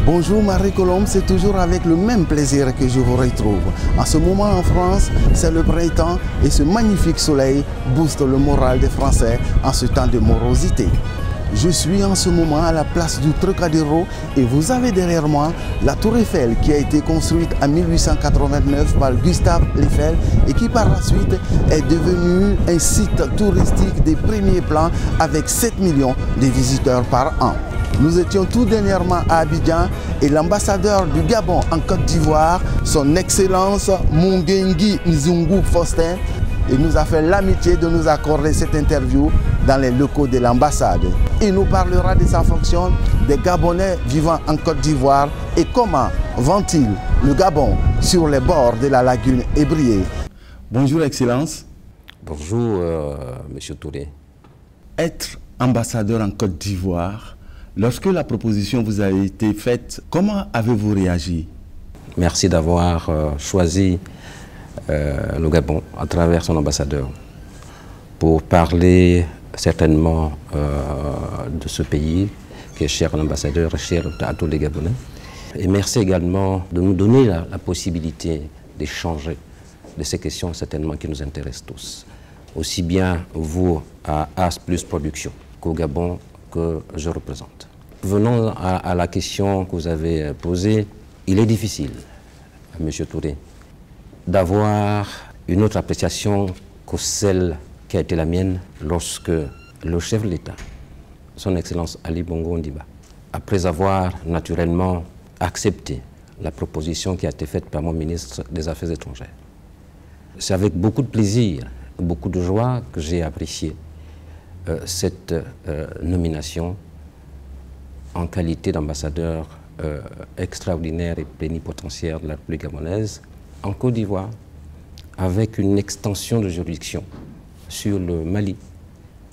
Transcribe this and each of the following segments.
Bonjour Marie-Colombe, c'est toujours avec le même plaisir que je vous retrouve. En ce moment en France, c'est le printemps et ce magnifique soleil booste le moral des Français en ce temps de morosité. Je suis en ce moment à la place du Trocadéro et vous avez derrière moi la Tour Eiffel qui a été construite en 1889 par Gustave Eiffel et qui par la suite est devenue un site touristique des premiers plans avec 7 millions de visiteurs par an. Nous étions tout dernièrement à Abidjan et l'ambassadeur du Gabon en Côte d'Ivoire, son Excellence Mungengi Nzungu Faustin, il nous a fait l'amitié de nous accorder cette interview dans les locaux de l'ambassade. Il nous parlera de sa fonction des Gabonais vivant en Côte d'Ivoire et comment vont-ils le Gabon sur les bords de la lagune Ébrié. Bonjour Excellence. Bonjour Monsieur Touré. Être ambassadeur en Côte d'Ivoire, lorsque la proposition vous a été faite, comment avez-vous réagi? Merci d'avoir choisi le Gabon à travers son ambassadeur pour parler certainement de ce pays qui est cher à l'ambassadeur, cher à tous les Gabonais. Et merci également de nous donner la possibilité d'échanger de ces questions certainement qui nous intéressent tous. Aussi bien vous à As Plus Production qu'au Gabon que je représente. Venons à la question que vous avez posée. Il est difficile, M. Touré, d'avoir une autre appréciation que celle qui a été la mienne lorsque le chef de l'État, son Excellence Ali Bongo Ondimba, après avoir naturellement accepté la proposition qui a été faite par mon ministre des Affaires étrangères. C'est avec beaucoup de plaisir, beaucoup de joie que j'ai apprécié cette nomination en qualité d'ambassadeur extraordinaire et plénipotentiaire de la République gabonaise en Côte d'Ivoire, avec une extension de juridiction sur le Mali,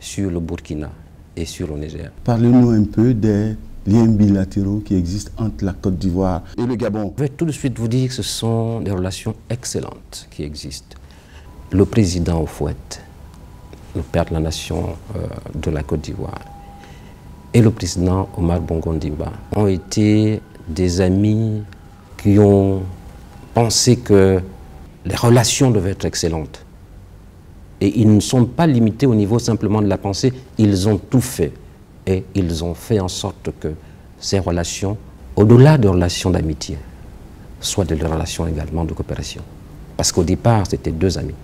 sur le Burkina et sur le Niger. Parlez-nous un peu des liens bilatéraux qui existent entre la Côte d'Ivoire et le Gabon. Je vais tout de suite vous dire que ce sont des relations excellentes qui existent. Le président Houphouët, le père de la nation de la Côte d'Ivoire, et le président Omar Bongo Ondimba ont été des amis qui ont pensé que les relations devaient être excellentes. Et ils ne sont pas limités au niveau simplement de la pensée, ils ont tout fait. Et ils ont fait en sorte que ces relations, au-delà de relations d'amitié, soient des relations également de coopération. Parce qu'au départ, c'était deux amis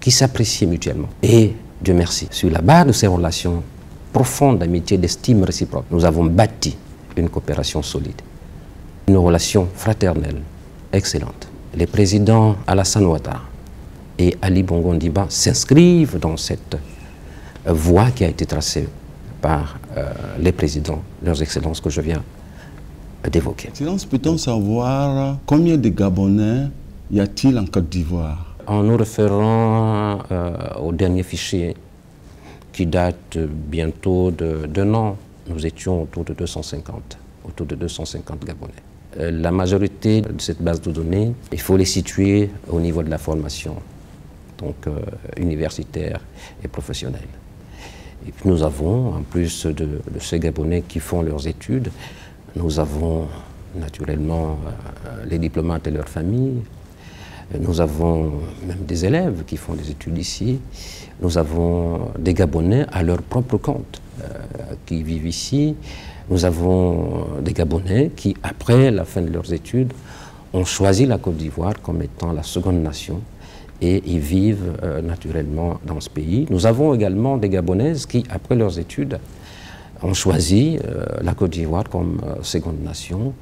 qui s'appréciaient mutuellement. Et Dieu merci, sur la base de ces relations profondes d'amitié, d'estime réciproque, nous avons bâti une coopération solide, une relation fraternelle, excellente. Les présidents Alassane Ouattara et Ali Bongo Ondimba s'inscrivent dans cette voie qui a été tracée par les présidents, leurs excellences que je viens d'évoquer. Excellence, peut-on savoir combien de Gabonais y a-t-il en Côte d'Ivoire? En nous référant au dernier fichier qui date bientôt d'un an, nous étions autour de 250 Gabonais. La majorité de cette base de données, il faut les situer au niveau de la formation, donc universitaire et professionnelle. Et puis nous avons, en plus de ces Gabonais qui font leurs études, nous avons naturellement les diplomates et leurs familles, nous avons même des élèves qui font des études ici, nous avons des Gabonais à leur propre compte qui vivent ici. Nous avons des Gabonais qui, après la fin de leurs études, ont choisi la Côte d'Ivoire comme étant la seconde nation et ils vivent naturellement dans ce pays. Nous avons également des Gabonaises qui, après leurs études, ont choisi la Côte d'Ivoire comme seconde nation.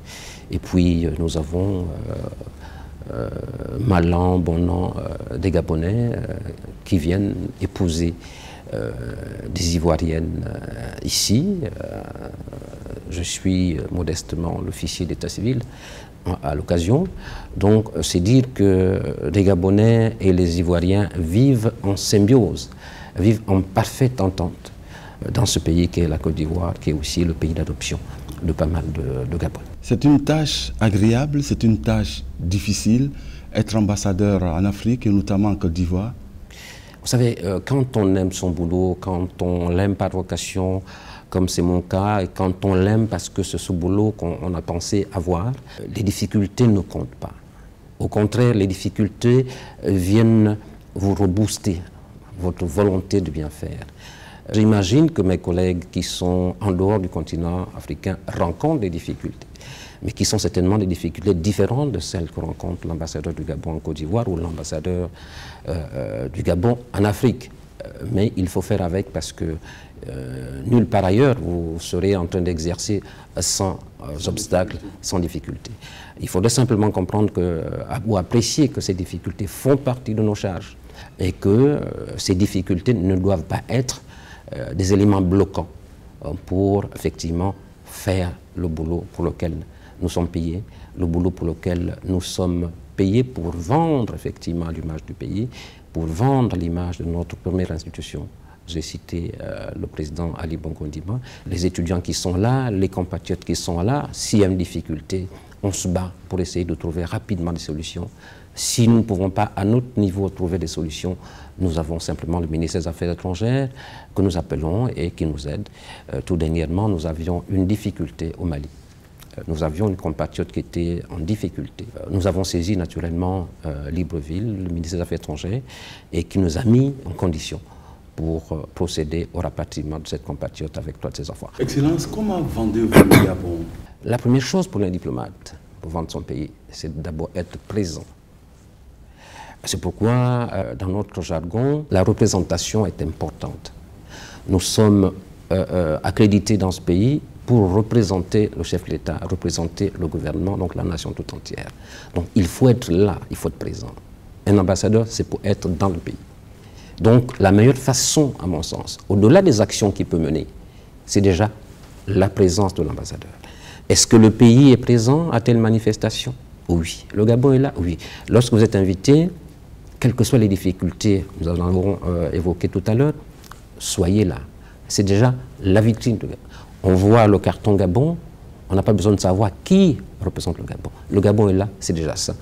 Et puis nous avons mal an, bon an, des Gabonais qui viennent épouser des Ivoiriennes ici. Je suis modestement l'officier d'état civil à l'occasion. Donc c'est dire que les Gabonais et les Ivoiriens vivent en symbiose, vivent en parfaite entente dans ce pays qui est la Côte d'Ivoire, qui est aussi le pays d'adoption de pas mal de Gabonais. C'est une tâche agréable, c'est une tâche difficile, être ambassadeur en Afrique et notamment en Côte d'Ivoire? Vous savez, quand on aime son boulot, quand on l'aime par vocation, comme c'est mon cas, et quand on l'aime parce que c'est ce boulot qu'on a pensé avoir, les difficultés ne comptent pas. Au contraire, les difficultés viennent vous rebooster votre volonté de bien faire. J'imagine que mes collègues qui sont en dehors du continent africain rencontrent des difficultés, mais qui sont certainement des difficultés différentes de celles que rencontre l'ambassadeur du Gabon en Côte d'Ivoire ou l'ambassadeur du Gabon en Afrique. Mais il faut faire avec parce que nulle part ailleurs vous serez en train d'exercer sans obstacles, sans difficultés. Il faudrait simplement comprendre ou apprécier que ces difficultés font partie de nos charges et que ces difficultés ne doivent pas être des éléments bloquants pour effectivement faire le boulot pour lequel nous sommes payés, le boulot pour lequel nous sommes payés pour vendre effectivement l'image du pays, pour vendre l'image de notre première institution. J'ai cité le président Ali Bongo Ondimba, les étudiants qui sont là, les compatriotes qui sont là. S'il y a une difficulté, on se bat pour essayer de trouver rapidement des solutions. Si nous ne pouvons pas, à notre niveau, trouver des solutions, nous avons simplement le ministère des Affaires étrangères que nous appelons et qui nous aide. Tout dernièrement, nous avions une difficulté au Mali. Nous avions une compatriote qui était en difficulté. Nous avons saisi naturellement Libreville, le ministère des Affaires étrangères, et qui nous a mis en condition pour procéder au rapatriement de cette compatriote avec toi de ses enfants. Excellence, comment vendez-vous le Gabon? La première chose pour un diplomate, pour vendre son pays, c'est d'abord être présent. C'est pourquoi, dans notre jargon, la représentation est importante. Nous sommes accrédités dans ce pays pour représenter le chef de l'État, représenter le gouvernement, donc la nation tout entière. Donc il faut être là, il faut être présent. Un ambassadeur, c'est pour être dans le pays. Donc la meilleure façon, à mon sens, au-delà des actions qu'il peut mener, c'est déjà la présence de l'ambassadeur. Est-ce que le pays est présent à telle manifestation? Oui. Le Gabon est là? Oui. Lorsque vous êtes invité, quelles que soient les difficultés, nous en avons évoqué tout à l'heure, soyez là. C'est déjà la vitrine du Gabon. On voit le carton Gabon, on n'a pas besoin de savoir qui représente le Gabon. Le Gabon est là, c'est déjà ça.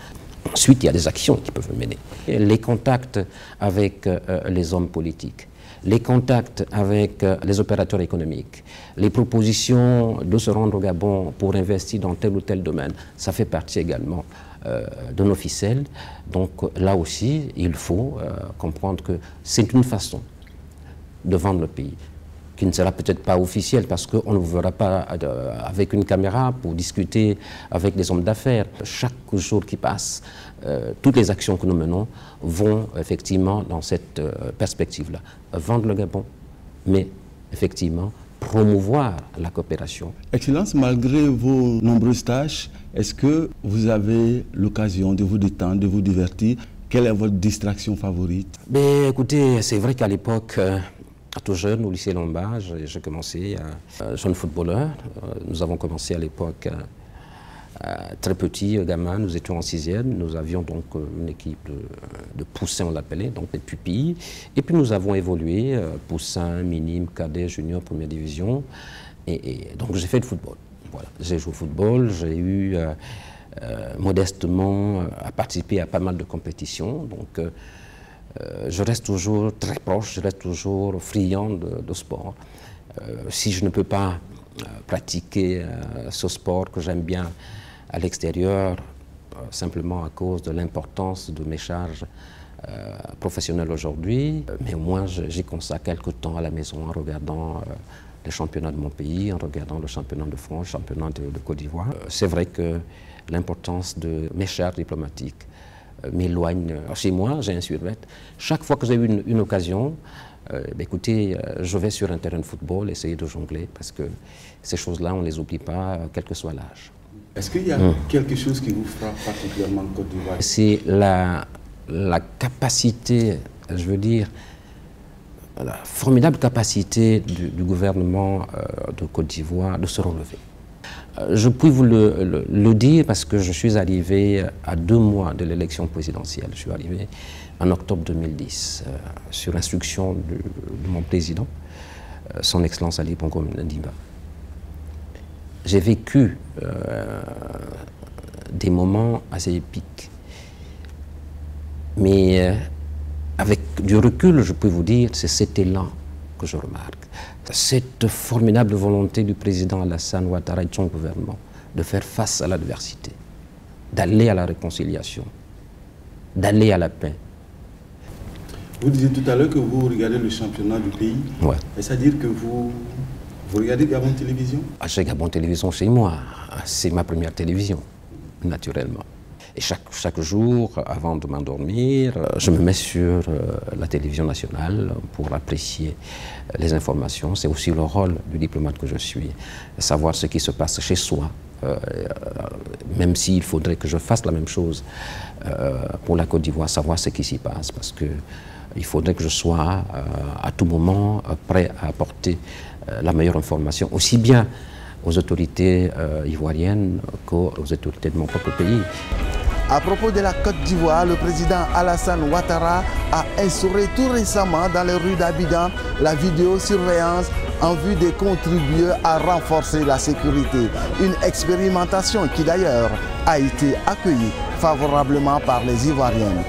Ensuite, il y a des actions qui peuvent mener. Les contacts avec les hommes politiques, les contacts avec les opérateurs économiques, les propositions de se rendre au Gabon pour investir dans tel ou tel domaine, ça fait partie également de nos ficelles. Donc là aussi, il faut comprendre que c'est une façon de vendre le pays, qui ne sera peut-être pas officielle parce qu'on ne vous verra pas avec une caméra pour discuter avec des hommes d'affaires. Chaque jour qui passe, toutes les actions que nous menons vont effectivement dans cette perspective-là. Vendre le Gabon, mais effectivement promouvoir la coopération. Excellence, malgré vos nombreuses tâches, est-ce que vous avez l'occasion de vous détendre, de vous divertir? Quelle est votre distraction favorite? Mais écoutez, c'est vrai qu'à l'époque, tout jeune, au lycée Lombard, j'ai commencé jeune footballeur. Nous avons commencé à l'époque très petit, gamin, nous étions en 6e. Nous avions donc une équipe de poussins, on l'appelait, donc des pupilles. Et puis nous avons évolué, poussins, minimes, cadets, juniors, première division. Et donc j'ai fait le football. Voilà. J'ai joué au football, j'ai eu modestement à participer à pas mal de compétitions. Donc, je reste toujours très proche, je reste toujours friand de sport. Si je ne peux pas pratiquer ce sport que j'aime bien à l'extérieur, simplement à cause de l'importance de mes charges professionnelles aujourd'hui, mais au moins j'y consacre quelques temps à la maison en regardant les championnats de mon pays, en regardant le championnat de France, le championnat de Côte d'Ivoire. C'est vrai que l'importance de mes charges diplomatiques m'éloigne. Chez moi, j'ai un survêt. Chaque fois que j'ai eu une occasion, écoutez, je vais sur un terrain de football essayer de jongler parce que ces choses-là, on ne les oublie pas, quel que soit l'âge. Est-ce qu'il y a quelque chose qui vous frappe particulièrement en Côte d'Ivoire? C'est la capacité, je veux dire, la formidable capacité du gouvernement de Côte d'Ivoire de se relever. Je puis vous le dire parce que je suis arrivé à 2 mois de l'élection présidentielle. Je suis arrivé en octobre 2010 sur instruction de mon président, son Excellence Ali Bongo Ondimba. J'ai vécu des moments assez épiques. Mais avec du recul, je peux vous dire, c'est cet élan que je remarque. Cette formidable volonté du président Alassane Ouattara et de son gouvernement de faire face à l'adversité, d'aller à la réconciliation, d'aller à la paix. Vous disiez tout à l'heure que vous regardez le championnat du pays. Ouais. C'est-à-dire que vous regardez Gabon Télévision? J'ai Gabon Télévision chez moi. C'est ma première télévision, naturellement. Et chaque jour, avant de m'endormir, je me mets sur la télévision nationale pour apprécier les informations. C'est aussi le rôle du diplomate que je suis, savoir ce qui se passe chez soi, même s'il faudrait que je fasse la même chose pour la Côte d'Ivoire, savoir ce qui s'y passe, parce qu'il faudrait que je sois à tout moment prêt à apporter la meilleure information, aussi bien aux autorités ivoiriennes qu'aux autorités de mon propre pays. À propos de la Côte d'Ivoire, le président Alassane Ouattara a instauré tout récemment dans les rues d'Abidjan la vidéosurveillance en vue de contribuer à renforcer la sécurité. Une expérimentation qui d'ailleurs a été accueillie favorablement par les Ivoiriennes.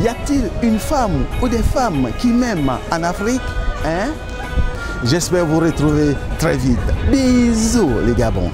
Y a-t-il une femme ou des femmes qui m'aiment en Afrique, hein? J'espère vous retrouver très vite. Bisous les Gabons.